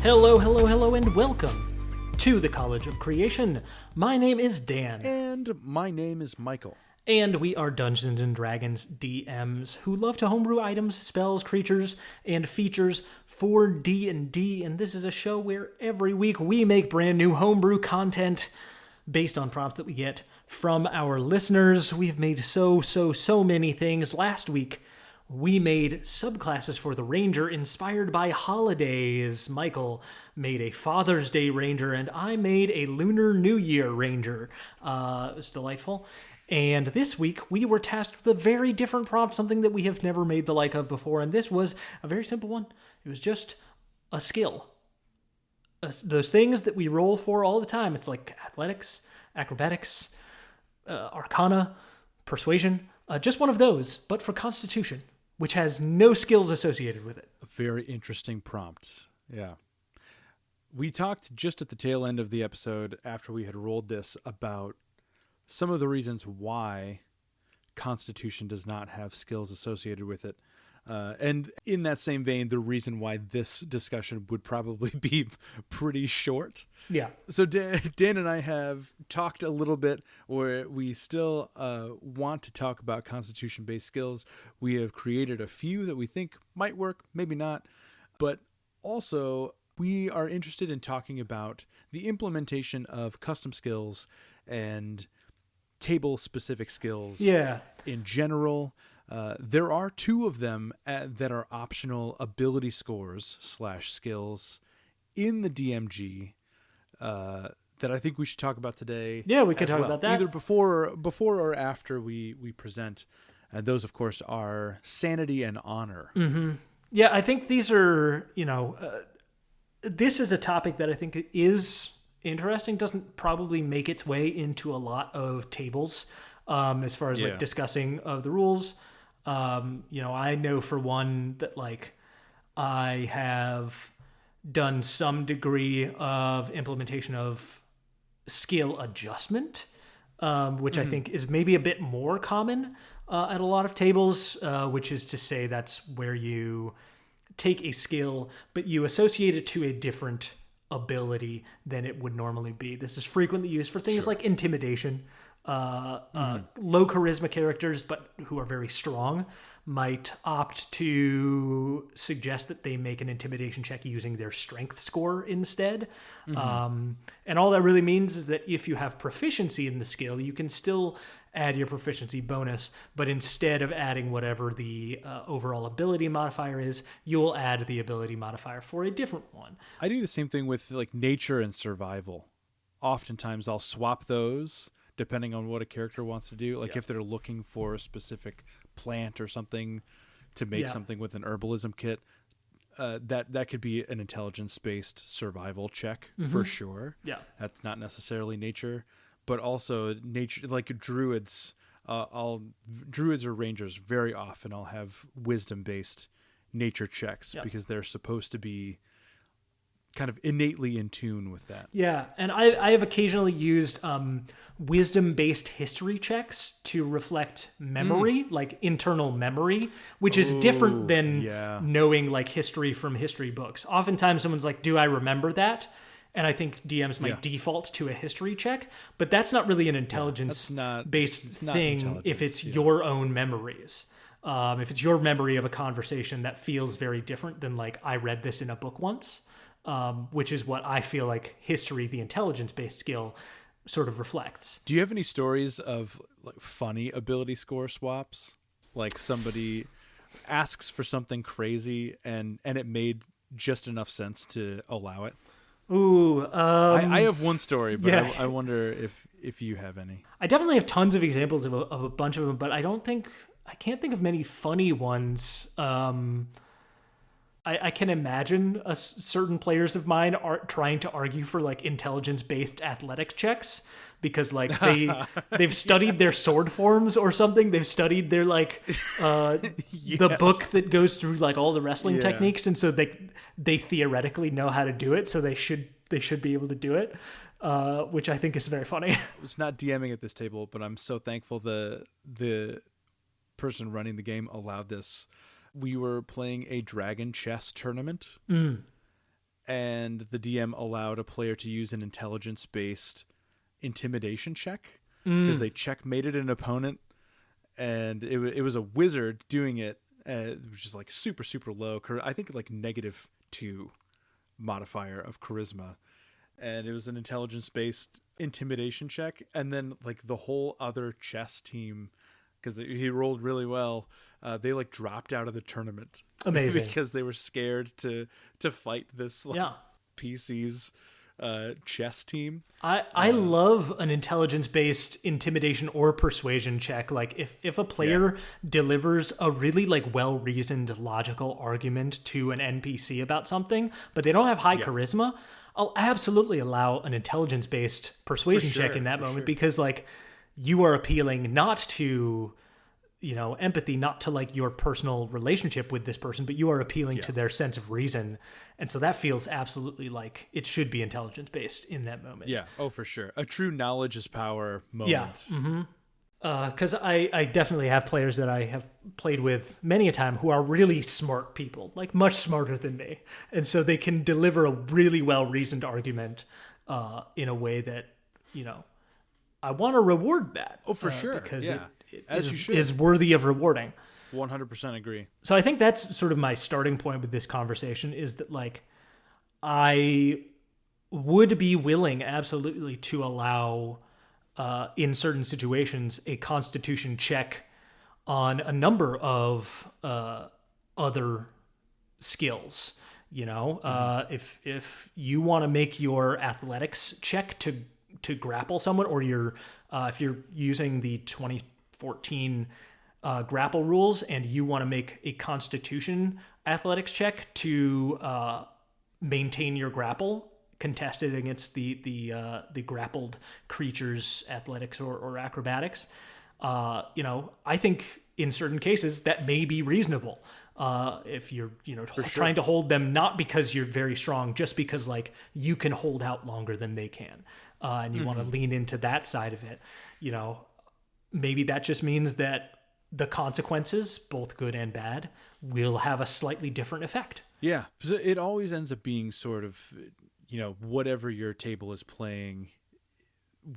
Hello, hello, hello, and welcome to the College of Creation. My name is Dan. And my name is Michael. And we are Dungeons & Dragons DMs who love to homebrew items, spells, creatures, and features for D&D. And this is a show where every week we make brand new homebrew content based on prompts that we get from our listeners. We've made so many things. Last week, we made subclasses for the Ranger inspired by holidays. Michael made a Father's Day Ranger, and I made a Lunar New Year Ranger. It was delightful. And this week, we were tasked with a very different prompt, something that we have never made the like of before, and this was a very simple one. It was just a skill. Those things that we roll for all the time. It's like athletics, acrobatics, arcana, persuasion. Just one of those, but for Constitution, which has no skills associated with it. A very interesting prompt. Yeah. We talked just at the tail end of the episode after we had rolled this about some of the reasons why Constitution does not have skills associated with it. And in that same vein, the reason why this discussion would probably be pretty short. Yeah. So Dan and I have talked a little bit, or we still want to talk about Constitution-based skills. We have created a few that we think might work, maybe not. But also, we are interested in talking about the implementation of custom skills and table-specific skills in general. There are two of them that are optional ability scores / skills in the DMG that I think we should talk about today. Yeah, we could talk about that. Either before or after we present. Those, of course, are sanity and honor. Mm-hmm. Yeah, I think these are, this is a topic that I think is interesting. Doesn't probably make its way into a lot of tables as far as like discussing of the rules. I know for one that I have done some degree of implementation of skill adjustment, which I think is maybe a bit more common at a lot of tables, which is to say that's where you take a skill, but you associate it to a different ability than it would normally be. This is frequently used for things like intimidation. Low charisma characters, but who are very strong, might opt to suggest that they make an intimidation check using their strength score instead. And all that really means is that if you have proficiency in the skill, you can still add your proficiency bonus, but instead of adding whatever the overall ability modifier is, you'll add the ability modifier for a different one. I do the same thing with nature and survival. Oftentimes I'll swap those depending on what a character wants to do. If they're looking for a specific plant or something to make something with an herbalism kit, that could be an intelligence-based survival check for sure. Yeah. That's not necessarily nature, but also nature, like druids. Druids or rangers, very often I'll have wisdom-based nature checks because they're supposed to be kind of innately in tune with that. Yeah, and I have occasionally used wisdom-based history checks to reflect memory, like internal memory, which is different than knowing history from history books. Oftentimes someone's like, do I remember that? And I think DMs might default to a history check, but that's not really an intelligence-based thing if it's your own memories. If it's your memory of a conversation, that feels very different than I read this in a book once. Which is what I feel like history, the intelligence-based skill, sort of reflects. Do you have any stories of funny ability score swaps? Like somebody asks for something crazy and it made just enough sense to allow it? Ooh. I have one story, but I wonder if you have any. I definitely have tons of examples of a bunch of them, but I can't think of many funny ones. I can imagine certain players of mine are trying to argue for intelligence-based athletic checks because they've studied their sword forms or something. They've studied their the book that goes through all the wrestling techniques, and so they theoretically know how to do it. So they should be able to do it, which I think is very funny. I was not DMing at this table, but I'm so thankful the person running the game allowed this. We were playing a dragon chess tournament, and the DM allowed a player to use an intelligence-based intimidation check because they checkmated an opponent, and it was a wizard doing it, which is like super, super low. I think like -2 modifier of charisma. And it was an intelligence-based intimidation check. And then like the whole other chess team, because he rolled really well, they like dropped out of the tournament. Amazing. Because they were scared to fight this like, Yeah. PC's chess team. I love an intelligence-based intimidation or persuasion check. Like if a player delivers a really like well-reasoned logical argument to an NPC about something, but they don't have high charisma, I'll absolutely allow an intelligence-based persuasion check in that moment because like you are appealing not to, you know, empathy, not to like your personal relationship with this person, but you are appealing to their sense of reason. And so that feels absolutely like it should be intelligence-based in that moment. Yeah. Oh, for sure. A true knowledge is power moment. Yeah. Because I definitely have players that I have played with many a time who are really smart people, like much smarter than me. And so they can deliver a really well-reasoned argument in a way that, you know, I want to reward that. Oh, for sure. Because yeah. it As you should. is worthy of rewarding. 100% agree. So I think that's sort of my starting point with this conversation is that like I would be willing absolutely to allow in certain situations a constitution check on a number of other skills. You know, if you want to make your athletics check to grapple someone, or if you're using the 2014 grapple rules and you want to make a constitution athletics check to maintain your grapple contested against the grappled creature's athletics or acrobatics, you know, I think in certain cases that may be reasonable. If you're, you know, trying to hold them not because you're very strong, just because like you can hold out longer than they can, and you want to lean into that side of it. You know, maybe that just means that the consequences, both good and bad, will have a slightly different effect. Yeah, so it always ends up being sort of, you know, whatever your table is playing,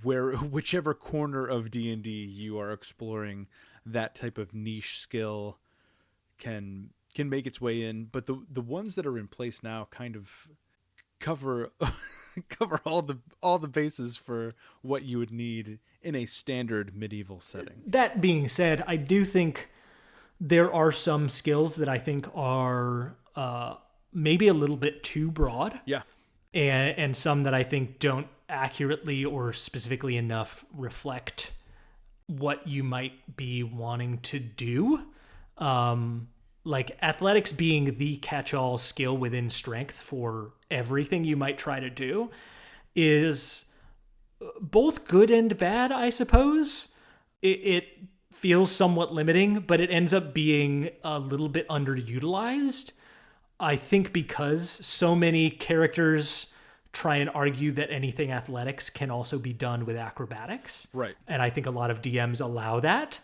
whichever corner of D&D you are exploring, that type of niche skill can make its way in. But the ones that are in place now kind of cover all the bases for what you would need in a standard medieval setting. That being said, I do think there are some skills that I think are maybe a little bit too broad. Yeah. And some that I think don't accurately or specifically enough reflect what you might be wanting to do. Like athletics being the catch-all skill within strength for everything you might try to do is both good and bad, I suppose. It feels somewhat limiting, but it ends up being a little bit underutilized. I think because so many characters try and argue that anything athletics can also be done with acrobatics. Right. And I think a lot of DMs allow that.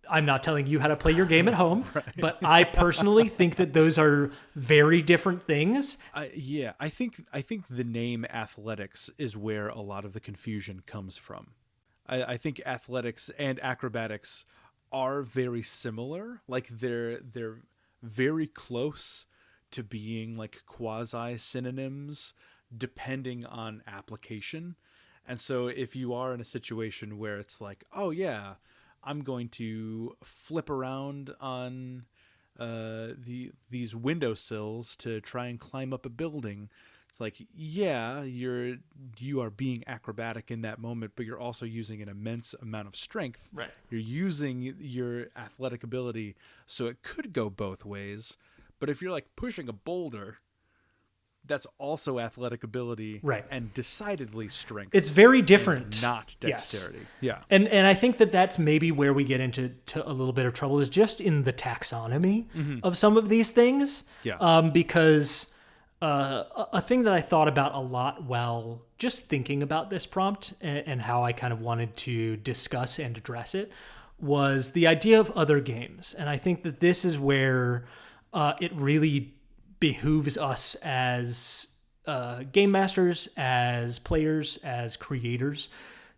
I'm not telling you how to play your game at home, but I personally think that those are very different things. Yeah, I think the name athletics is where a lot of the confusion comes from. I think athletics and acrobatics are very similar. Like they're very close to being like quasi synonyms depending on application. And so if you are in a situation where it's like, oh yeah, I'm going to flip around on these windowsills to try and climb up a building. It's like, yeah, you are being acrobatic in that moment, but you're also using an immense amount of strength. Right. You're using your athletic ability, so it could go both ways. But if you're like pushing a boulder, that's also athletic ability, right, and decidedly strength. It's very different, not dexterity. Yes. Yeah, and I think that's maybe where we get into a little bit of trouble is just in the taxonomy of some of these things. Yeah. Because a thing that I thought about a lot while just thinking about this prompt and how I kind of wanted to discuss and address it was the idea of other games, and I think that this is where it really behooves us as game masters, as players, as creators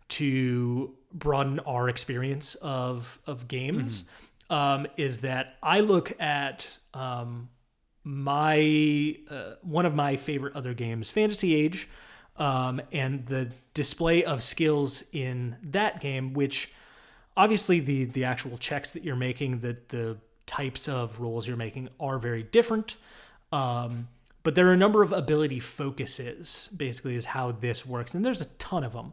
to broaden our experience of games. Is that I look at my one of my favorite other games, Fantasy Age, and the display of skills in that game, which obviously the actual checks that you're making, the types of rolls you're making are very different. But there are a number of ability focuses, basically, is how this works. And there's a ton of them.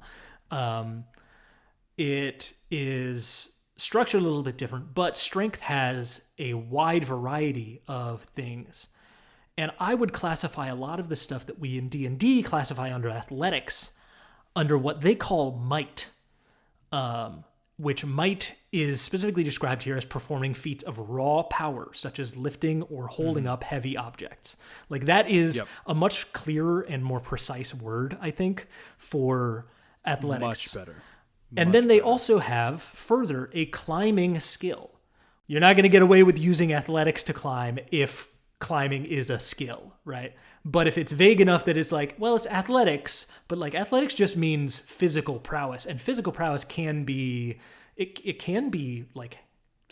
It is structured a little bit different, but strength has a wide variety of things. And I would classify a lot of the stuff that we in D&D classify under athletics under what they call might, which might is specifically described here as performing feats of raw power, such as lifting or holding up heavy objects. Like that is a much clearer and more precise word, I think, for athletics. Much better. And then they also have further a climbing skill. You're not going to get away with using athletics to climb if climbing is a skill, right? But if it's vague enough that it's like, well, it's athletics, but like athletics just means physical prowess, and physical prowess can be, it can be like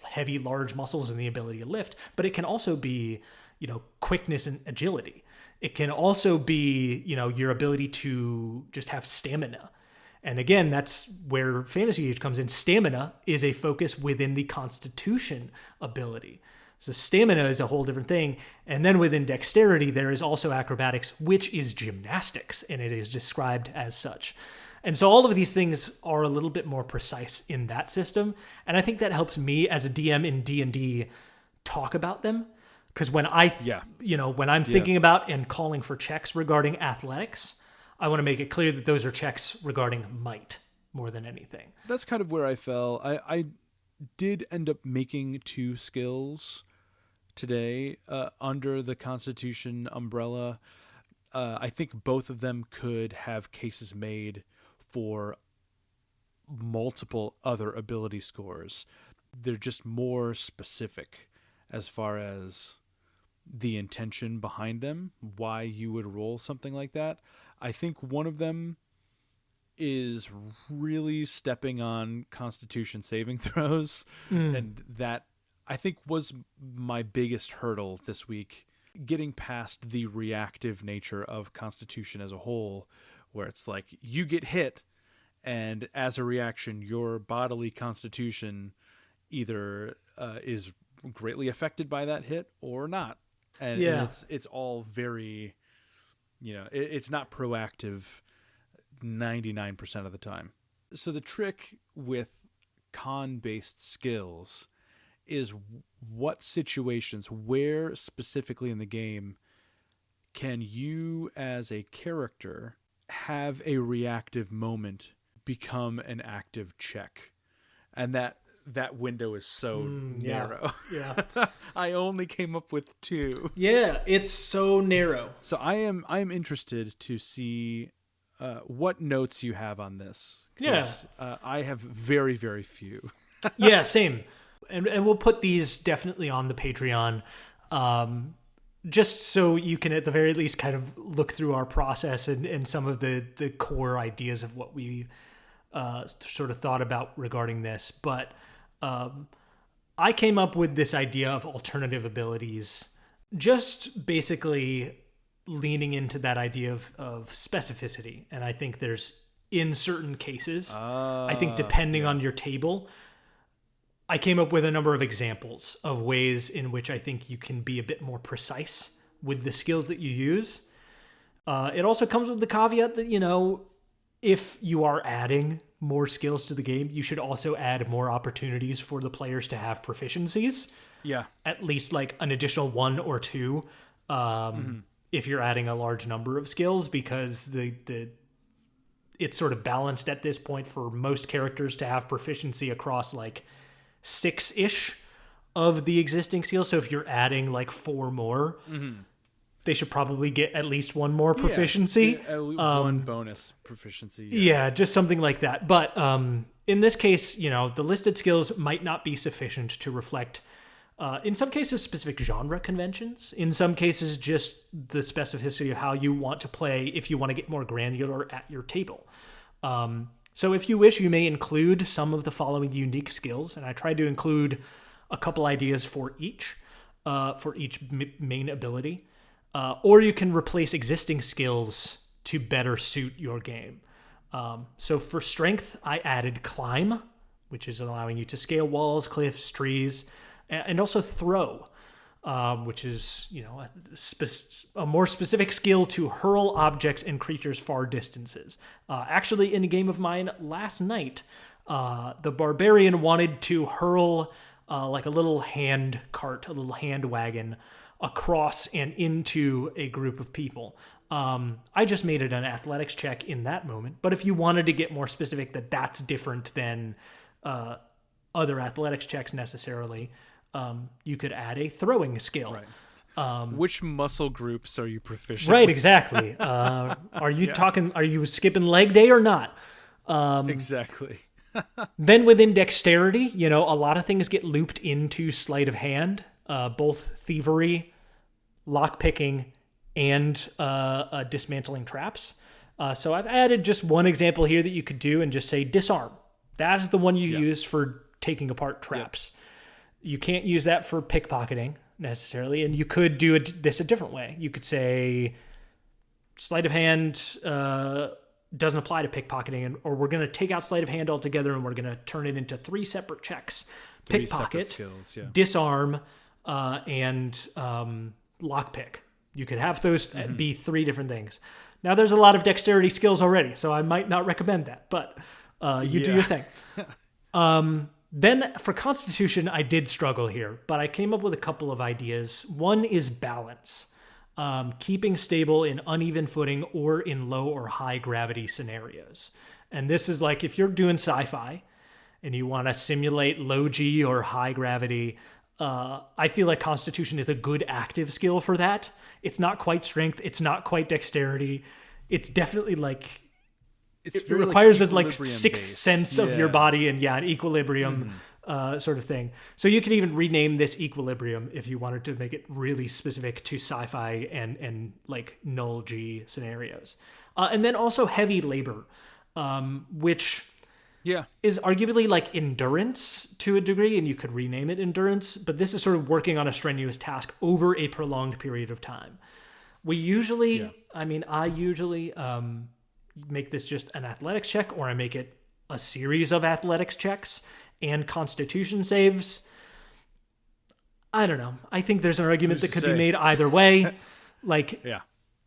heavy, large muscles and the ability to lift, but it can also be, you know, quickness and agility. It can also be, you know, your ability to just have stamina. And again, that's where Fantasy Age comes in. Stamina is a focus within the Constitution ability. So stamina is a whole different thing. And then within dexterity, there is also acrobatics, which is gymnastics, and it is described as such. And so all of these things are a little bit more precise in that system. And I think that helps me as a DM in D&D talk about them. Because when when I'm thinking about and calling for checks regarding athletics, I want to make it clear that those are checks regarding might more than anything. That's kind of where I fell. I did end up making 2 skills today under the Constitution umbrella. I think both of them could have cases made for multiple other ability scores. They're just more specific as far as the intention behind them, why you would roll something like that. I think one of them is really stepping on Constitution saving throws, and that I think was my biggest hurdle this week, getting past the reactive nature of Constitution as a whole, where it's like you get hit, and as a reaction, your bodily constitution either is greatly affected by that hit or not, and it's all very, it's not proactive 99% of the time. So the trick with con-based skills is what situations, where specifically in the game can you as a character have a reactive moment become an active check? And that window is so narrow. Yeah. I only came up with 2. Yeah, it's so narrow. So I am interested to see what notes you have on this. Yeah. I have very, very few. Yeah, same. And we'll put these definitely on the Patreon, just so you can at the very least kind of look through our process and some of the core ideas of what we sort of thought about regarding this. But I came up with this idea of alternative abilities, just basically leaning into that idea of specificity. And I think there's, in certain cases, I think depending on your table, I came up with a number of examples of ways in which I think you can be a bit more precise with the skills that you use. It also comes with the caveat that, if you are adding more skills to the game, you should also add more opportunities for the players to have proficiencies. Yeah. At least like an additional 1 or 2 if you're adding a large number of skills, because it's sort of balanced at this point for most characters to have proficiency across like 6-ish of the existing skills. So if you're adding like 4 more, they should probably get at least 1 more proficiency. Yeah, one bonus proficiency. Yeah, just something like that. But in this case, the listed skills might not be sufficient to reflect In some cases, specific genre conventions. In some cases, just the specificity of how you want to play if you want to get more granular at your table. So if you wish, you may include some of the following unique skills, and I tried to include a couple ideas for each main ability. Or you can replace existing skills to better suit your game. So for strength, I added climb, which is allowing you to scale walls, cliffs, trees, and also throw, which is a more specific skill to hurl objects and creatures far distances. Actually, in a game of mine last night, the barbarian wanted to hurl like a little hand cart, a little hand wagon across and into a group of people. I just made it an athletics check in that moment. But if you wanted to get more specific, that's different than other athletics checks necessarily, you could add a throwing skill. Right. Which muscle groups are you proficient Right, with? exactly. Are you are you skipping leg day or not? Exactly. Then within dexterity, a lot of things get looped into sleight of hand, both thievery, lockpicking, and dismantling traps. So I've added just one example here that you could do and just say disarm. That is the one you use for taking apart traps. Yep. You can't use that for pickpocketing necessarily, and you could do this a different way. You could say sleight of hand doesn't apply to pickpocketing, or we're going to take out sleight of hand altogether and we're going to turn it into 3 separate checks. Pickpocket, skills, disarm, and lockpick. You could have those be 3 different things. Now, there's a lot of dexterity skills already, so I might not recommend that, but you do your thing. Then for Constitution, I did struggle here, but I came up with a couple of ideas. One is balance, keeping stable in uneven footing or in low or high gravity scenarios. And this is like if you're doing sci-fi and you want to simulate low G or high gravity, I feel like Constitution is a good active skill for that. It's not quite strength. It's not quite dexterity. It's definitely like... It requires a sixth sense of your body and an equilibrium sort of thing. So you could even rename this equilibrium if you wanted to make it really specific to sci-fi and like null G scenarios. And then also heavy labor, which is arguably like endurance to a degree, and you could rename it endurance, but this is sort of working on a strenuous task over a prolonged period of time. I usually make this just an athletics check, or I make it a series of athletics checks and Constitution saves. I don't know. I think there's an argument that could be made either way.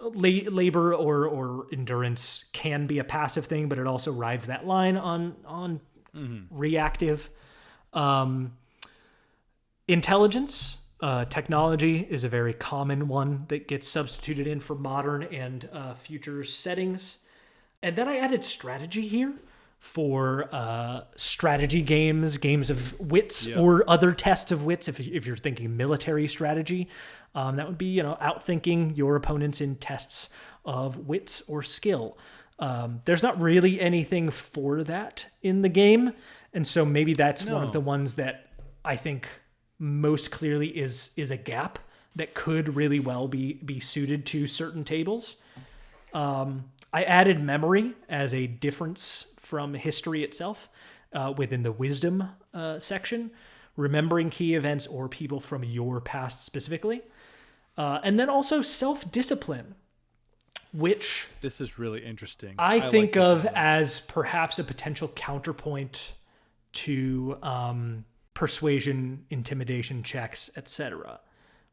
Labor or endurance can be a passive thing, but it also rides that line on reactive. Intelligence, technology is a very common one that gets substituted in for modern and future settings. And then I added strategy here for strategy games of wits, or other tests of wits. If you're thinking military strategy, that would be, outthinking your opponents in tests of wits or skill. There's not really anything for that in the game. And so maybe that's one of the ones that I think most clearly is a gap that could really well be suited to certain tables. I added memory as a difference from history itself within the wisdom section, remembering key events or people from your past specifically. And then also self-discipline, which... This is really interesting. I think of as perhaps a potential counterpoint to persuasion, intimidation checks, etc.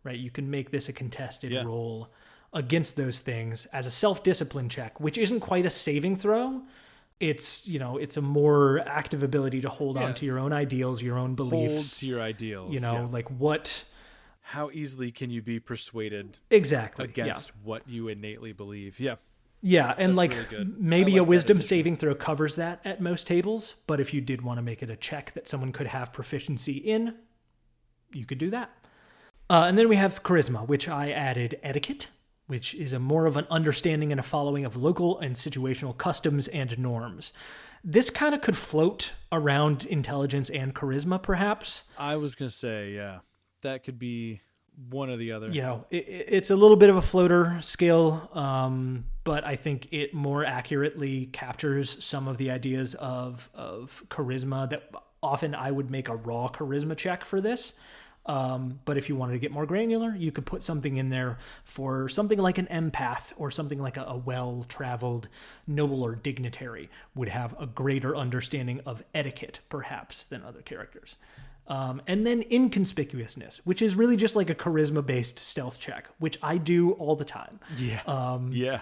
Right? You can make this a contested roll against those things as a self-discipline check, which isn't quite a saving throw. It's, it's a more active ability to hold on to your own ideals, your own beliefs. Hold to your ideals. Like what... How easily can you be persuaded against what you innately believe? Yeah. Yeah, and that's like really maybe a wisdom saving throw covers that at most tables, but if you did want to make it a check that someone could have proficiency in, you could do that. And then we have charisma, which I added etiquette, which is a more of an understanding and a following of local and situational customs and norms. This kind of could float around intelligence and charisma, perhaps. I was going to say, that could be one or the other. You know, it's a little bit of a floater skill, but I think it more accurately captures some of the ideas of charisma that often I would make a raw charisma check for this. But if you wanted to get more granular, you could put something in there for something like an empath or something like a well-traveled noble or dignitary would have a greater understanding of etiquette, perhaps, than other characters. And then inconspicuousness, which is really just like a charisma-based stealth check, which I do all the time. Yeah. Yeah.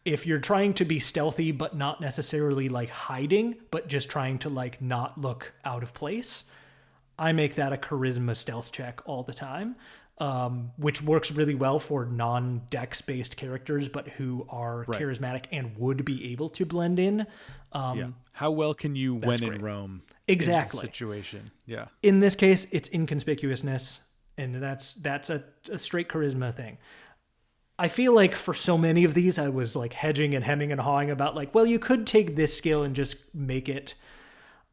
If you're trying to be stealthy, but not necessarily like hiding, but just trying to like not look out of place, I make that a charisma stealth check all the time, which works really well for non-dex based characters, but who are charismatic and would be able to blend in. How well can you when in Rome? Exactly. In this situation. Yeah. In this case, it's inconspicuousness, and that's a straight charisma thing. I feel like for so many of these, I was like hedging and hemming and hawing about like, well, you could take this skill and just make it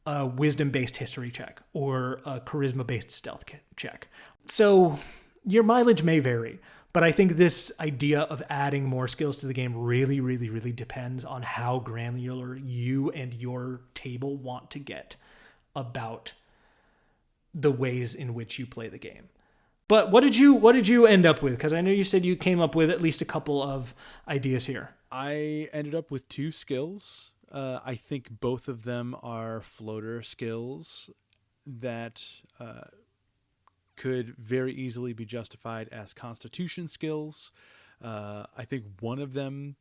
a wisdom-based history check or a charisma-based stealth check. So your mileage may vary, but I think this idea of adding more skills to the game really, really, really depends on how granular you and your table want to get about the ways in which you play the game. But what did you end up with? Because I know you said you came up with at least a couple of ideas here. I ended up with 2 skills. I think both of them are floater skills that could very easily be justified as constitution skills. I think one of them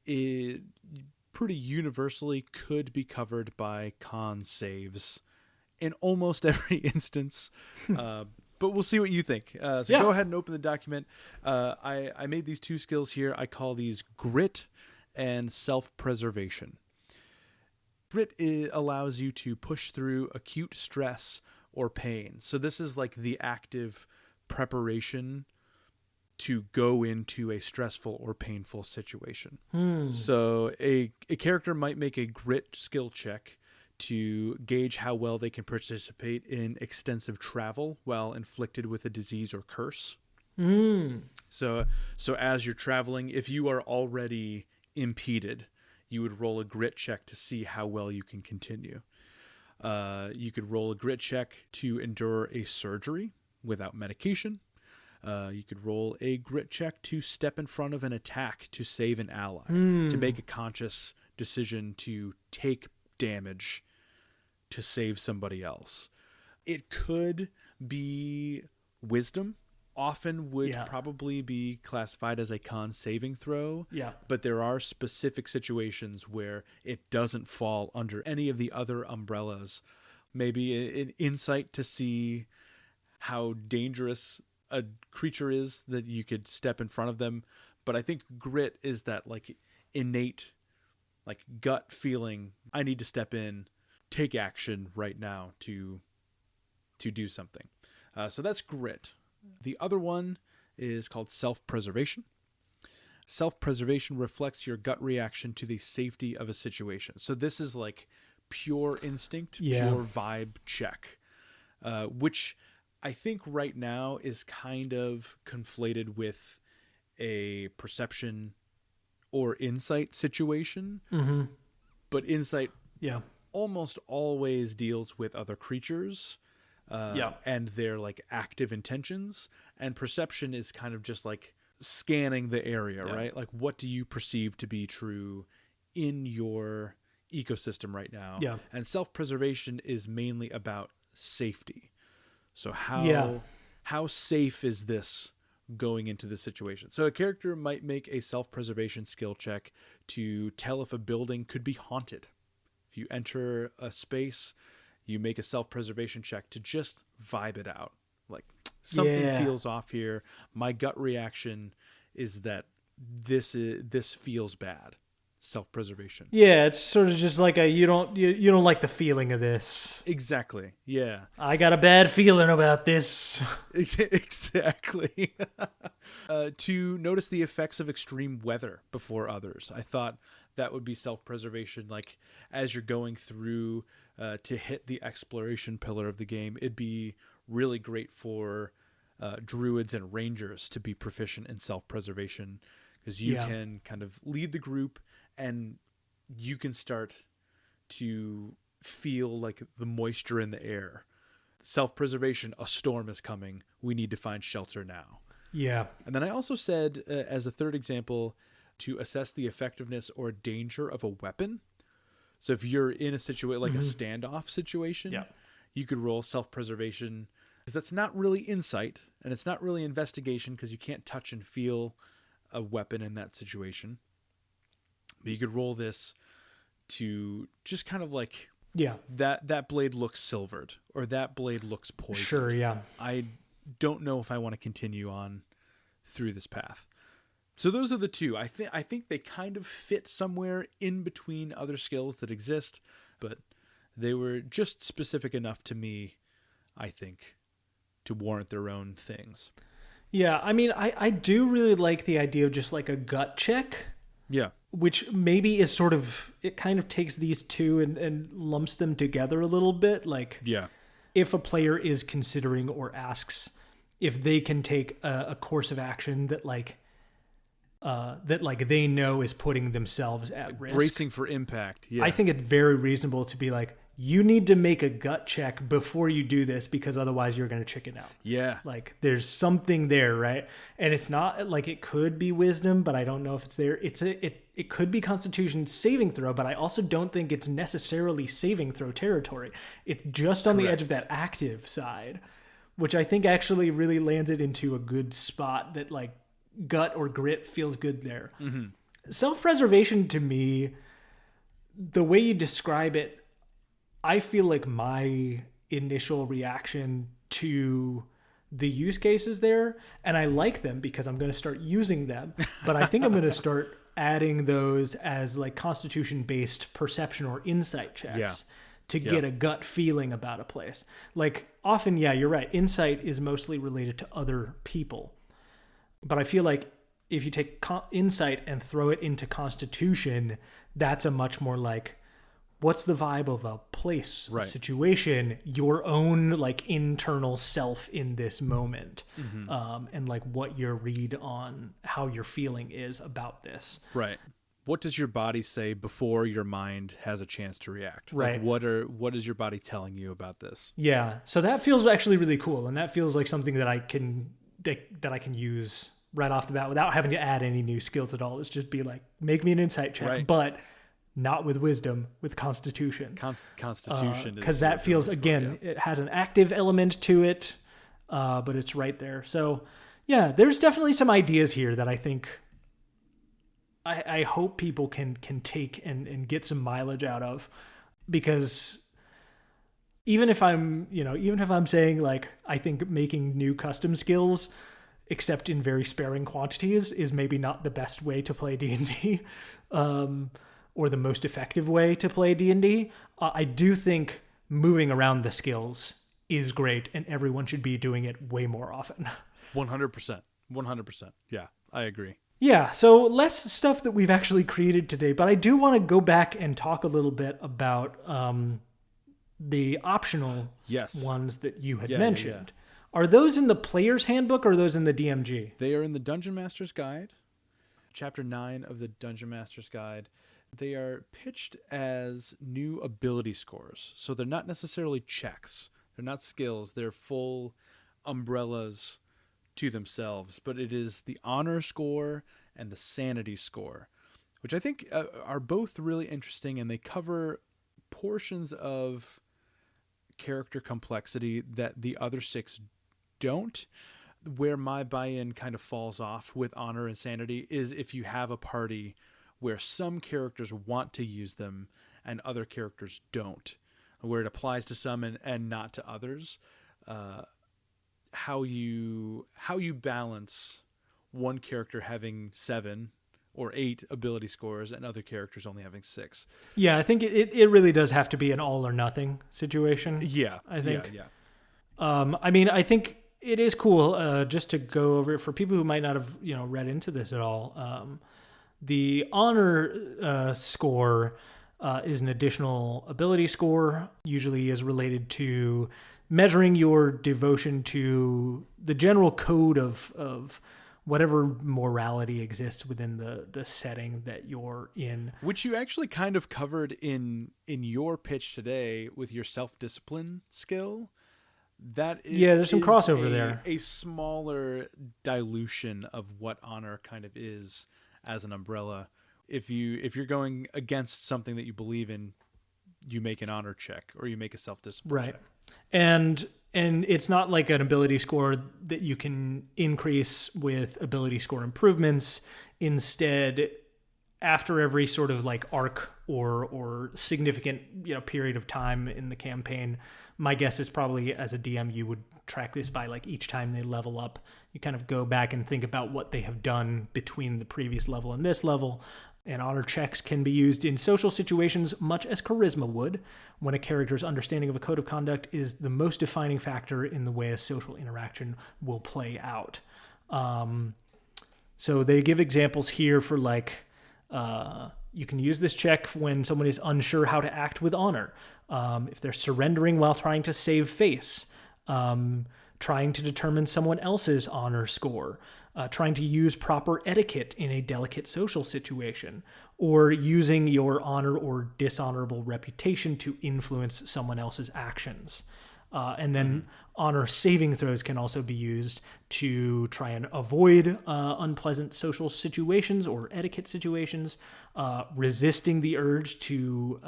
pretty universally could be covered by con saves in almost every instance. But we'll see what you think. Go ahead and open the document. I made these 2 skills here. I call these grit and self-preservation. Grit allows you to push through acute stress or pain. So this is like the active preparation to go into a stressful or painful situation. So a character might make a grit skill check to gauge how well they can participate in extensive travel while inflicted with a disease or curse. So as you're traveling, if you are already impeded, you would roll a grit check to see how well you can continue. You could roll a grit check to endure a surgery without medication. You could roll a grit check to step in front of an attack to save an ally, to make a conscious decision to take damage to save somebody else. It could be wisdom. Often would probably be classified as a con saving throw. Yeah. But there are specific situations where it doesn't fall under any of the other umbrellas. Maybe an insight to see how dangerous a creature is that you could step in front of them. But I think grit is that like innate, like gut feeling. I need to step in, take action right now to do something. So that's grit. The other one is called self-preservation. Self-preservation reflects your gut reaction to the safety of a situation. So this is like pure instinct, pure vibe check, which I think right now is kind of conflated with a perception or insight situation. But insight almost always deals with other creatures. And their like active intentions, and perception is kind of just like scanning the area, right? Like what do you perceive to be true in your ecosystem right now? And self-preservation is mainly about safety. So how safe is this going into this situation? So a character might make a self-preservation skill check to tell if a building could be haunted. If you enter a space, you make a self-preservation check to just vibe it out. Like something feels off here. My gut reaction is that this feels bad. Self-preservation. Yeah, it's sort of just like you don't like the feeling of this. Exactly. Yeah. I got a bad feeling about this. Exactly. To notice the effects of extreme weather before others. I thought that would be self-preservation. Like as you're going through to hit the exploration pillar of the game, it'd be really great for druids and rangers to be proficient in self-preservation, because you can kind of lead the group and you can start to feel like the moisture in the air. Self-preservation, a storm is coming. We need to find shelter now. Yeah. And then I also said, as a third example, to assess the effectiveness or danger of a weapon. So if you're in a situation like a standoff situation, you could roll self-preservation, because that's not really insight and it's not really investigation, because you can't touch and feel a weapon in that situation. But you could roll this to just kind of like, that blade looks silvered, or that blade looks poisoned. Sure, yeah. I don't know if I want to continue on through this path. So those are the two. I think they kind of fit somewhere in between other skills that exist, but they were just specific enough to me, I think, to warrant their own things. Yeah, I mean, I do really like the idea of just like a gut check. Yeah. Which maybe is sort of, it kind of takes these two and lumps them together a little bit. Like, if a player is considering or asks if they can take a course of action that they know is putting themselves at risk. Bracing for impact. Yeah. I think it's very reasonable to be like, you need to make a gut check before you do this, because otherwise you're going to chicken out. Yeah. Like, there's something there, right? And it's not like, it could be wisdom, but I don't know if it's there. It could be Constitution saving throw, but I also don't think it's necessarily saving throw territory. It's just on the edge of that active side, which I think actually really lands it into a good spot that like gut or grit feels good there. Mm-hmm. Self-preservation, to me, the way you describe it, I feel like my initial reaction to the use cases there, and I like them because I'm going to start using them, but I think I'm going to start adding those as like Constitution-based perception or insight checks to get a gut feeling about a place. Like, often, you're right, insight is mostly related to other people. But I feel like if you take insight and throw it into Constitution, that's a much more like, what's the vibe of a place, a situation, your own like internal self in this moment, and like what your read on how you're feeling is about this. Right. What does your body say before your mind has a chance to react? Right. Like what is your body telling you about this? Yeah. So that feels actually really cool, and that feels like something that I can use right off the bat without having to add any new skills at all. It's just be like, make me an insight check, but not with wisdom, with Constitution. Constitution. Because that feels, again, it has an active element to it, but it's right there. So, there's definitely some ideas here that I think I hope people can take and get some mileage out of, because even if I'm saying like, I think making new custom skills, except in very sparing quantities, is maybe not the best way to play D&D, or the most effective way to play D&D. I do think moving around the skills is great, and everyone should be doing it way more often. 100%. 100%. Yeah, I agree. Yeah, so less stuff that we've actually created today, but I do want to go back and talk a little bit about the optional ones that you had mentioned. Are those in the player's handbook, or are those in the DMG? They are in the Dungeon Master's Guide, Chapter 9 of the Dungeon Master's Guide. They are pitched as new ability scores. So they're not necessarily checks. They're not skills. They're full umbrellas to themselves. But it is the honor score and the sanity score, which I think are both really interesting, and they cover portions of character complexity that the other 6 don't. Where my buy-in kind of falls off with honor and sanity is if you have a party where some characters want to use them and other characters don't, where it applies to some and not to others. How you balance one character having 7 or 8 ability scores and other characters only having 6. Yeah, I think it really does have to be an all or nothing situation. Yeah, I think. Yeah. I mean, I think it is cool, just to go over it for people who might not have read into this at all. The honor score is an additional ability score, usually is related to measuring your devotion to the general code of whatever morality exists within the setting that you're in. Which you actually kind of covered in your pitch today with your self-discipline skill. That is, there's some crossover there. A smaller dilution of what honor kind of is as an umbrella. If you're going against something that you believe in, you make an honor check or you make a self-discipline check. And it's not like an ability score that you can increase with ability score improvements. Instead, after every sort of like arc or significant, period of time in the campaign, my guess is probably as a DM, you would track this by like each time they level up. You kind of go back and think about what they have done between the previous level and this level. And honor checks can be used in social situations much as charisma would, when a character's understanding of a code of conduct is the most defining factor in the way a social interaction will play out. So they give examples here for like, you can use this check when someone is unsure how to act with honor. If they're surrendering while trying to save face, trying to determine someone else's honor score, trying to use proper etiquette in a delicate social situation, or using your honor or dishonorable reputation to influence someone else's actions. And then honor saving throws can also be used to try and avoid unpleasant social situations or etiquette situations, resisting the urge to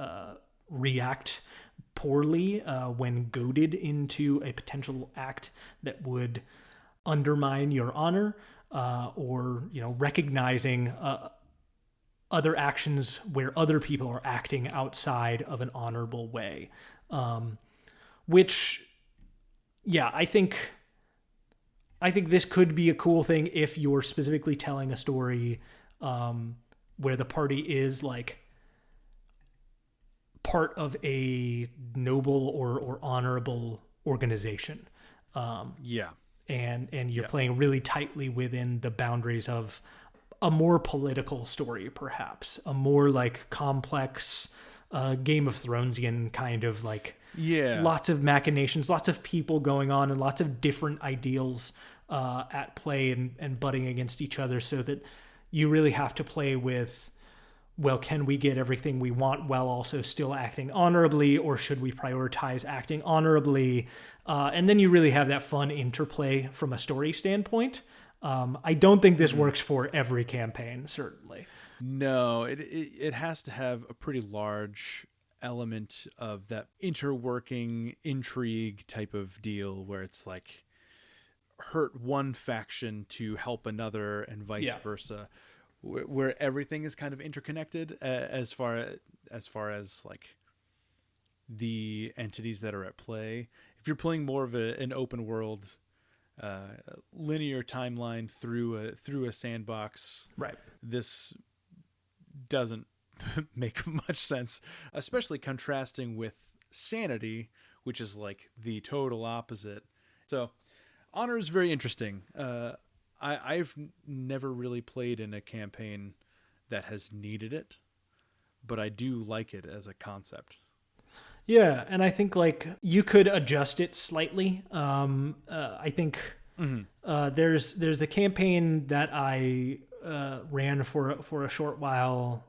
react poorly when goaded into a potential act that would undermine your honor, or recognizing other actions where other people are acting outside of an honorable way. Which, I think this could be a cool thing if you're specifically telling a story where the party is like part of a noble or honorable organization. And you're playing really tightly within the boundaries of a more political story, perhaps a more like complex Game of Thronesian kind of like, lots of machinations, lots of people going on, and lots of different ideals at play and butting against each other, so that you really have to play with, well, can we get everything we want while also still acting honorably, or should we prioritize acting honorably? And then you really have that fun interplay from a story standpoint. I don't think this works for every campaign, certainly. No, it has to have a pretty large element of that interworking intrigue type of deal where it's like hurt one faction to help another and vice versa, where everything is kind of interconnected as far as like the entities that are at play. If you're playing more of an open world, linear timeline through a sandbox, right, this doesn't make much sense, especially contrasting with Sanity, which is like the total opposite. So honor is very interesting. I've never really played in a campaign that has needed it, but I do like it as a concept. Yeah, and I think like you could adjust it slightly. I think there's the campaign that I ran for a short while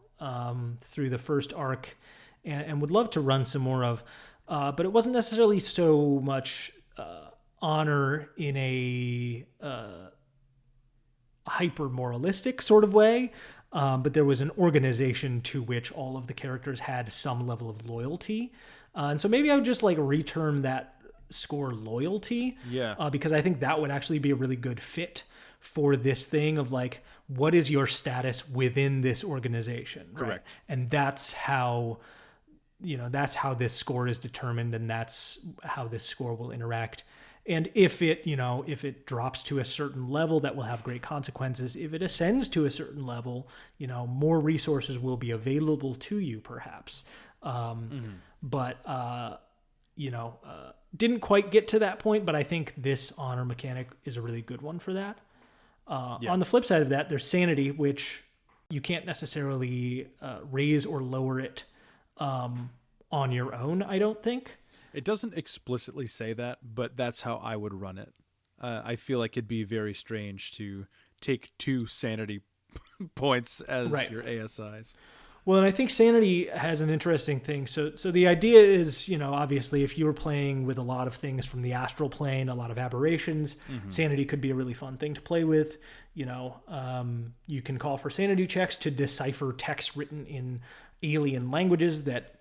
through the first arc, and would love to run some more of, but it wasn't necessarily so much honor in a hyper moralistic sort of way, but there was an organization to which all of the characters had some level of loyalty, and so maybe I would just like reterm that score loyalty, because I think that would actually be a really good fit for this thing of like, what is your status within this organization? Right? Correct. And that's how this score is determined, and that's how this score will interact. And if it drops to a certain level, that will have great consequences. If it ascends to a certain level, more resources will be available to you, perhaps. But didn't quite get to that point, but I think this honor mechanic is a really good one for that. On the flip side of that, there's Sanity, which you can't necessarily raise or lower it on your own, I don't think. It doesn't explicitly say that, but that's how I would run it. I feel like it'd be very strange to take 2 sanity points as your ASIs. Well, and I think sanity has an interesting thing. So the idea is, obviously, if you were playing with a lot of things from the astral plane, a lot of aberrations, sanity could be a really fun thing to play with. You can call for sanity checks to decipher text written in alien languages that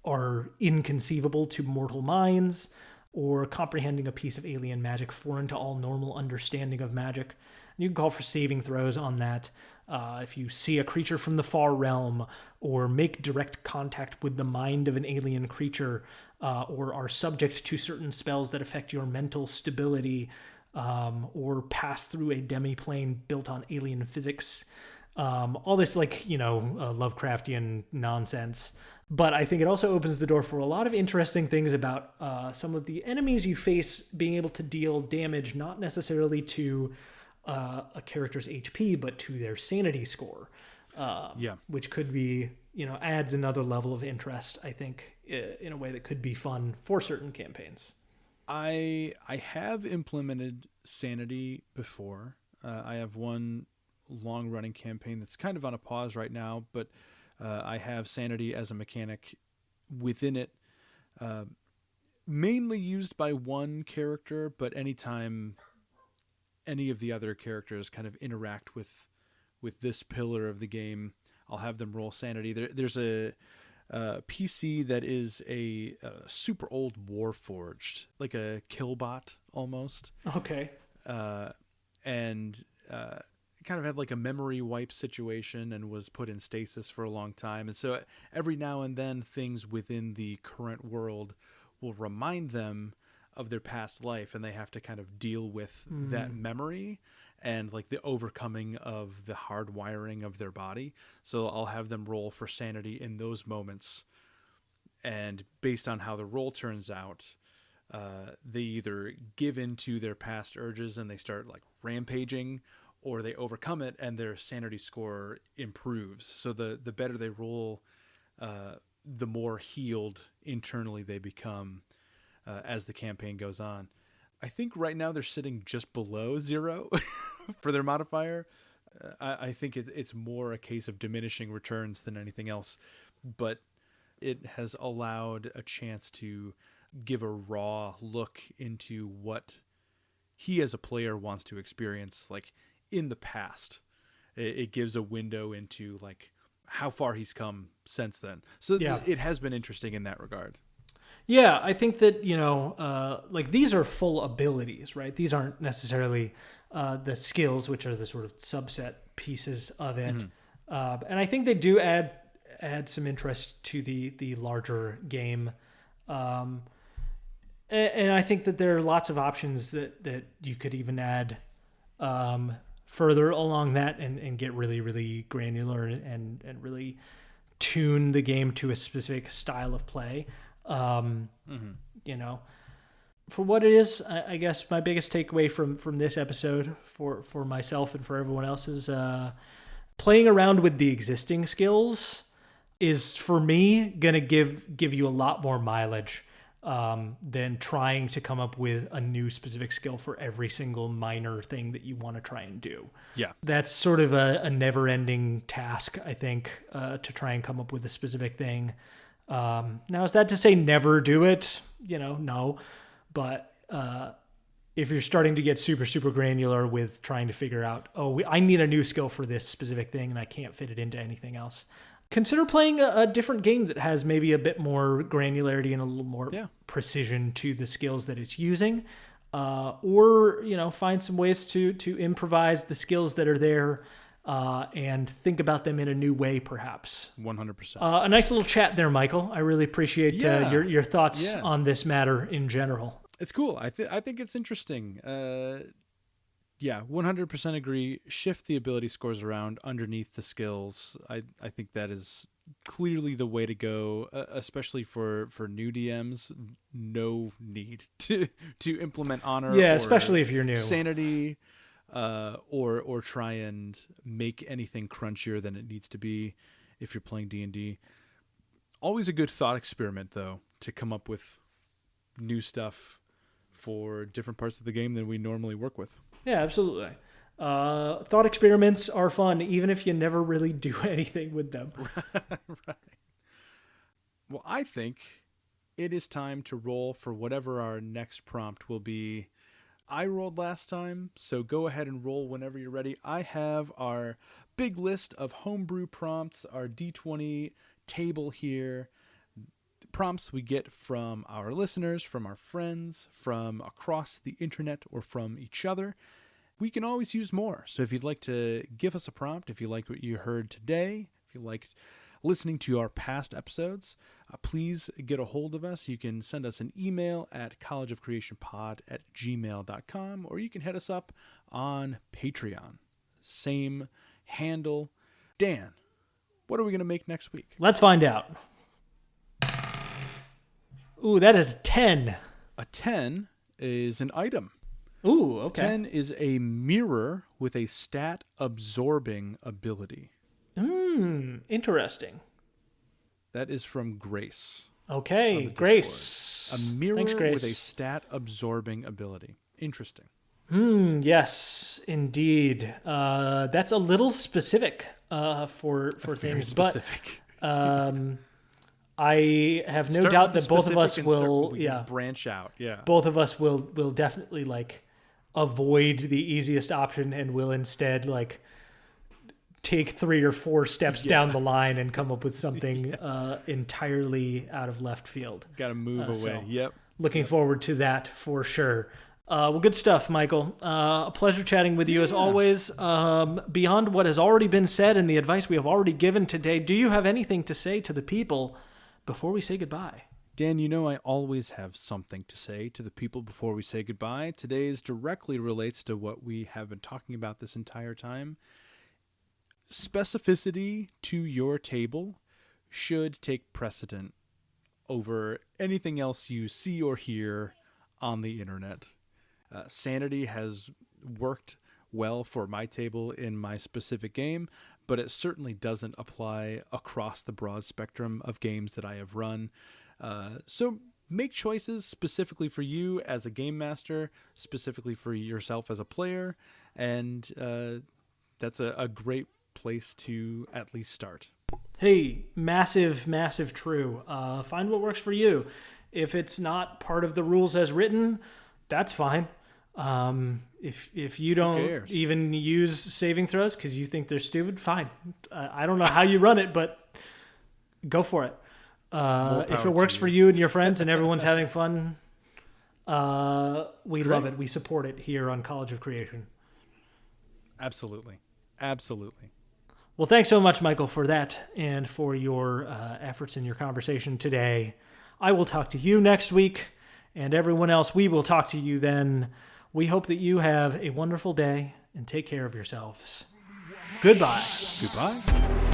are inconceivable to mortal minds, or comprehending a piece of alien magic foreign to all normal understanding of magic. You can call for saving throws on that. If you see a creature from the far realm, or make direct contact with the mind of an alien creature, or are subject to certain spells that affect your mental stability, or pass through a demiplane built on alien physics. All this Lovecraftian nonsense. But I think it also opens the door for a lot of interesting things about some of the enemies you face being able to deal damage, not necessarily to a character's HP, but to their sanity score. Which could be, adds another level of interest, I think, in a way that could be fun for certain campaigns. I have implemented sanity before. I have one long-running campaign that's kind of on a pause right now, but I have sanity as a mechanic within it, mainly used by one character, but anytime any of the other characters kind of interact with this pillar of the game, I'll have them roll sanity. There's a PC that is a super old Warforged, like a Killbot almost. Okay. And kind of had like a memory wipe situation and was put in stasis for a long time. And so every now and then things within the current world will remind them of their past life, and they have to kind of deal with that memory and like the overcoming of the hard wiring of their body. So I'll have them roll for sanity in those moments. And based on how the roll turns out, they either give into their past urges and they start like rampaging, or they overcome it and their sanity score improves. So the better they roll, the more healed internally they become as the campaign goes on. I think right now they're sitting just below 0 for their modifier. I think it's more a case of diminishing returns than anything else, but it has allowed a chance to give a raw look into what he as a player wants to experience, like in the past. It gives a window into like how far he's come since then. So it has been interesting in that regard. Yeah, I think that, like these are full abilities, right? These aren't necessarily the skills, which are the sort of subset pieces of it. And I think they do add some interest to the larger game. And I think that there are lots of options that you could even add further along that and get really, really granular and really tune the game to a specific style of play. For what it is, I guess my biggest takeaway from this episode for myself and for everyone else is playing around with the existing skills is, for me, gonna give you a lot more mileage than trying to come up with a new specific skill for every single minor thing that you want to try and do. Yeah. That's sort of a never-ending task, I think, to try and come up with a specific thing. Now, is that to say never do it? No. But if you're starting to get super, super granular with trying to figure out, I need a new skill for this specific thing and I can't fit it into anything else, consider playing a different game that has maybe a bit more granularity and a little more precision to the skills that it's using. Or find some ways to improvise the skills that are there and think about them in a new way, perhaps. 100%. A nice little chat there, Michael. I really appreciate your thoughts on this matter in general. It's cool. I think it's interesting. 100% agree. Shift the ability scores around underneath the skills. I think that is clearly the way to go, especially for new DMs. No need to implement honor. Yeah, especially if you're new. Sanity, or try and make anything crunchier than it needs to be if you're playing D&D. Always a good thought experiment, though, to come up with new stuff for different parts of the game than we normally work with. Yeah, absolutely. Thought experiments are fun, even if you never really do anything with them. Right. Well, I think it is time to roll for whatever our next prompt will be. I rolled last time, so go ahead and roll whenever you're ready. I have our big list of homebrew prompts, our D20 table here. Prompts we get from our listeners, from our friends, from across the internet, or from each other. We can always use more. So if you'd like to give us a prompt, if you liked what you heard today, if you liked listening to our past episodes, please get a hold of us. You can send us an email at collegeofcreationpod@gmail.com, or you can hit us up on Patreon. Same handle. Dan, what are we going to make next week? Let's find out. Ooh, that is a 10. A 10 is an item. Ooh, okay. 10 is a mirror with a stat absorbing ability. Interesting. That is from Grace. Okay, Grace. A mirror Thanks, Grace. with a stat absorbing ability. Interesting. Yes, indeed. That's a little specific for Very things, specific. but I have no doubt that both of us will. Branch out. Yeah. Both of us will definitely avoid the easiest option and will instead take 3 or 4 steps down the line and come up with something entirely out of left field. Got to move away. So Yep. Looking forward to that for sure. Well, good stuff, Michael. A pleasure chatting with you as always. Beyond what has already been said and the advice we have already given today, do you have anything to say to the people before we say goodbye? Dan, I always have something to say to the people before we say goodbye. Today's directly relates to what we have been talking about this entire time. Specificity to your table should take precedent over anything else you see or hear on the internet. Sanity has worked well for my table in my specific game, but it certainly doesn't apply across the broad spectrum of games that I have run. So make choices specifically for you as a game master, specifically for yourself as a player, and that's a great place to at least start. Hey, massive true. Find what works for you. If it's not part of the rules as written, that's fine. If you don't even use saving throws because you think they're stupid, fine. I don't know how you run it, but go for it. If it works for you and your friends and everyone's having fun, we love it. We support it here on College of Creation. Absolutely. Well, thanks so much, Michael, for that and for your efforts in your conversation today. I will talk to you next week, and everyone else, we will talk to you then. We hope that you have a wonderful day and take care of yourselves. Goodbye. Goodbye.